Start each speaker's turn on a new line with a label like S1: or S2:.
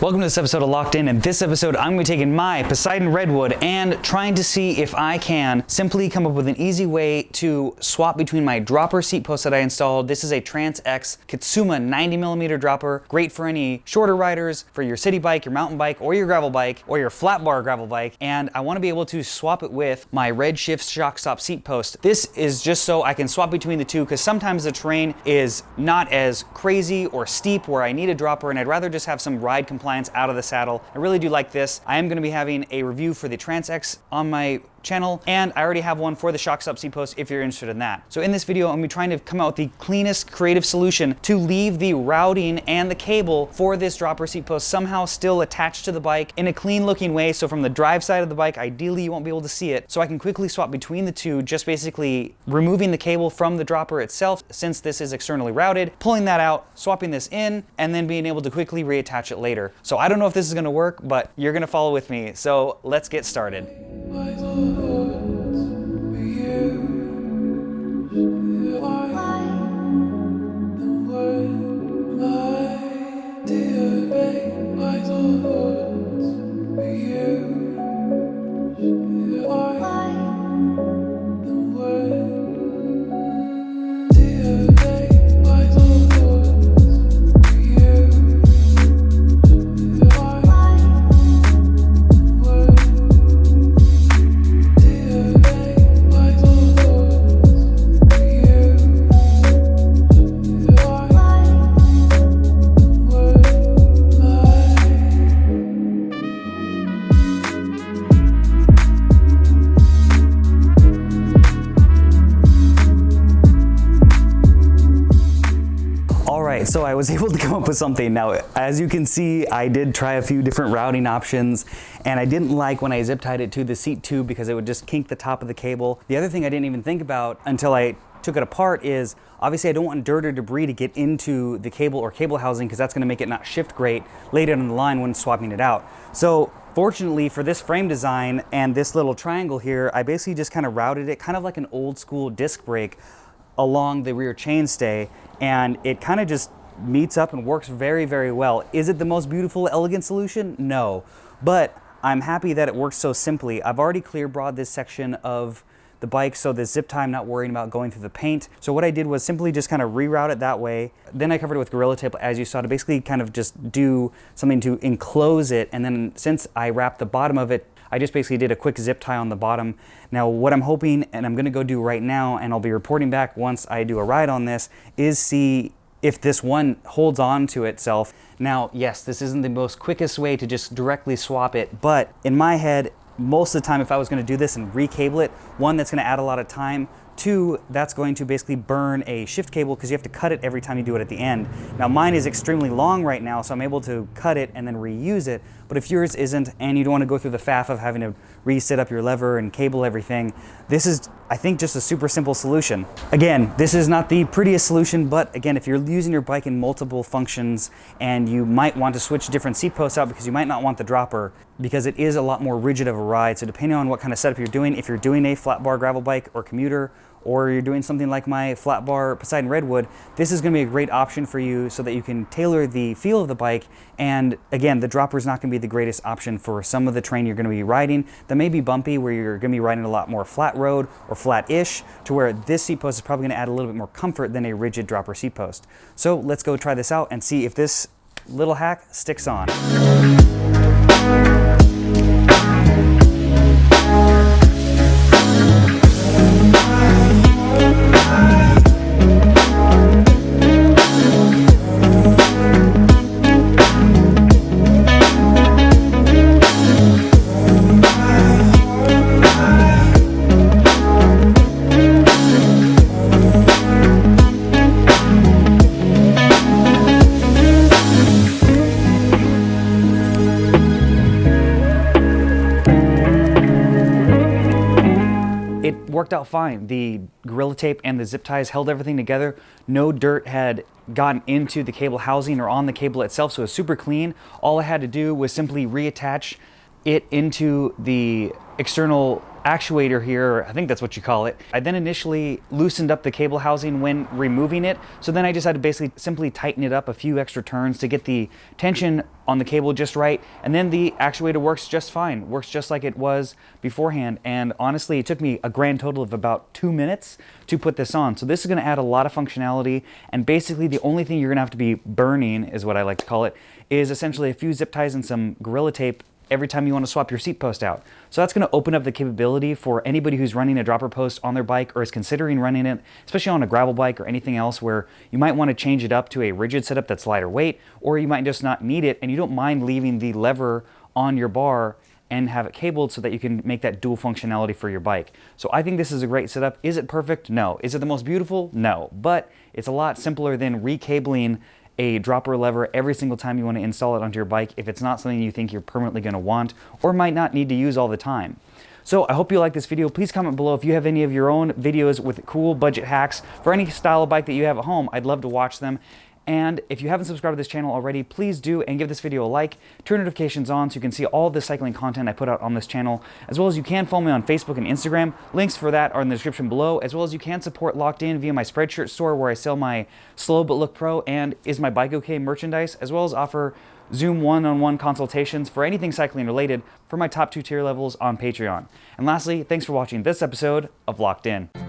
S1: Welcome to this episode of Locked In. In this episode, I'm going to be taking my Pateron redwood and trying to see if I can simply come up with an easy way to swap between my dropper seat post that I installed. This is a Trans X Kitsuma 90mm dropper, great for any shorter riders, for your city bike, your mountain bike, or your gravel bike, or your flat bar gravel bike. And I want to be able to swap it with my Redshift shock stop seat post. This is just so I can swap between the two, because sometimes the terrain is not as crazy or steep where I need a dropper, and I'd rather just have some ride compliance out of the saddle. I really do like this. I am going to be having a review for the Trans X on my channel, and I already have one for the shock stop seat post if you're interested in that. So in this video, I'm going to be trying to come out with the cleanest creative solution to leave the routing and the cable for this dropper seat post somehow still attached to the bike in a clean looking way. So from the drive side of the bike, ideally you won't be able to see it. So I can quickly swap between the two, just basically removing the cable from the dropper itself, since this is externally routed, pulling that out, swapping this in, and then being able to quickly reattach it later. So I don't know if this is going to work, but you're going to follow with me. So let's get started. So I was able to come up with something. Now, as you can see, I did try a few different routing options, and I didn't like when I zip tied it to the seat tube because it would just kink the top of the cable. The other thing I didn't even think about until I took it apart is, obviously I don't want dirt or debris to get into the cable or cable housing, because that's going to make it not shift great later in the line when swapping it out. So fortunately for this frame design and this little triangle here, I basically just kind of routed it kind of like an old school disc brake along the rear chainstay, and it kind of just meets up and works very, very well. Is it the most beautiful, elegant solution? No, but I'm happy that it works so simply. I've already clear brawled this section of the bike, so the zip tie I'm not worrying about going through the paint. So what I did was simply just kind of reroute it that way. Then I covered it with Gorilla Tape, as you saw, to basically kind of just do something to enclose it. And then since I wrapped the bottom of it, I just basically did a quick zip tie on the bottom. Now what I'm hoping, and I'm gonna go do right now, and I'll be reporting back once I do a ride on this, is see if this one holds on to itself. Now, yes, this isn't the most quickest way to just directly swap it, but in my head, most of the time if I was gonna do this and recable it, one, that's gonna add a lot of time. Two, that's going to basically burn a shift cable, because you have to cut it every time you do it at the end. Now mine is extremely long right now, so I'm able to cut it and then reuse it. But if yours isn't, and you don't want to go through the faff of having to reset up your lever and cable everything, this is, I think, just a super simple solution. Again, this is not the prettiest solution, but again, if you're using your bike in multiple functions and you might want to switch different seat posts out because you might not want the dropper, because it is a lot more rigid of a ride. So depending on what kind of setup you're doing, if you're doing a flat bar gravel bike or commuter, or you're doing something like my flat bar Pateron redwood, this is going to be a great option for you so that you can tailor the feel of the bike. And again, the dropper is not going to be the greatest option for some of the terrain you're going to be riding that may be bumpy, where you're going to be riding a lot more flat road or flat-ish, to where this seat post is probably going to add a little bit more comfort than a rigid dropper seat post. So let's go try this out and see if this little hack sticks on. Worked out fine. The Gorilla Tape and the zip ties held everything together. No dirt had gotten into the cable housing or on the cable itself, so it was super clean. All I had to do was simply reattach it into the external actuator here, I think that's what you call it. I then initially loosened up the cable housing when removing it. So then I just had to basically simply tighten it up a few extra turns to get the tension on the cable just right. And then the actuator works just fine, works just like it was beforehand. And honestly, it took me a grand total of about 2 minutes to put this on. So this is gonna add a lot of functionality. And basically the only thing you're gonna have to be burning, is what I like to call it, is essentially a few zip ties and some Gorilla Tape every time you want to swap your seat post out. So that's going to open up the capability for anybody who's running a dropper post on their bike or is considering running it, especially on a gravel bike or anything else where you might want to change it up to a rigid setup that's lighter weight, or you might just not need it and you don't mind leaving the lever on your bar and have it cabled so that you can make that dual functionality for your bike. So I think this is a great setup. Is it perfect? No. Is it the most beautiful? No. But it's a lot simpler than recabling a dropper lever every single time you want to install it onto your bike if it's not something you think you're permanently going to want or might not need to use all the time. So I hope you like this video. Please comment below if you have any of your own videos with cool budget hacks for any style of bike that you have at home. I'd love to watch them. And if you haven't subscribed to this channel already, please do, and give this video a like, turn notifications on so you can see all the cycling content I put out on this channel, as well as you can follow me on Facebook and Instagram. Links for that are in the description below, as well as you can support Locked In via my Spreadshirt Store where I sell my Slow But Look Pro and Is My Bike Okay merchandise, as well as offer Zoom one-on-one consultations for anything cycling related for my top 2 tier levels on Patreon. And lastly, thanks for watching this episode of Locked In.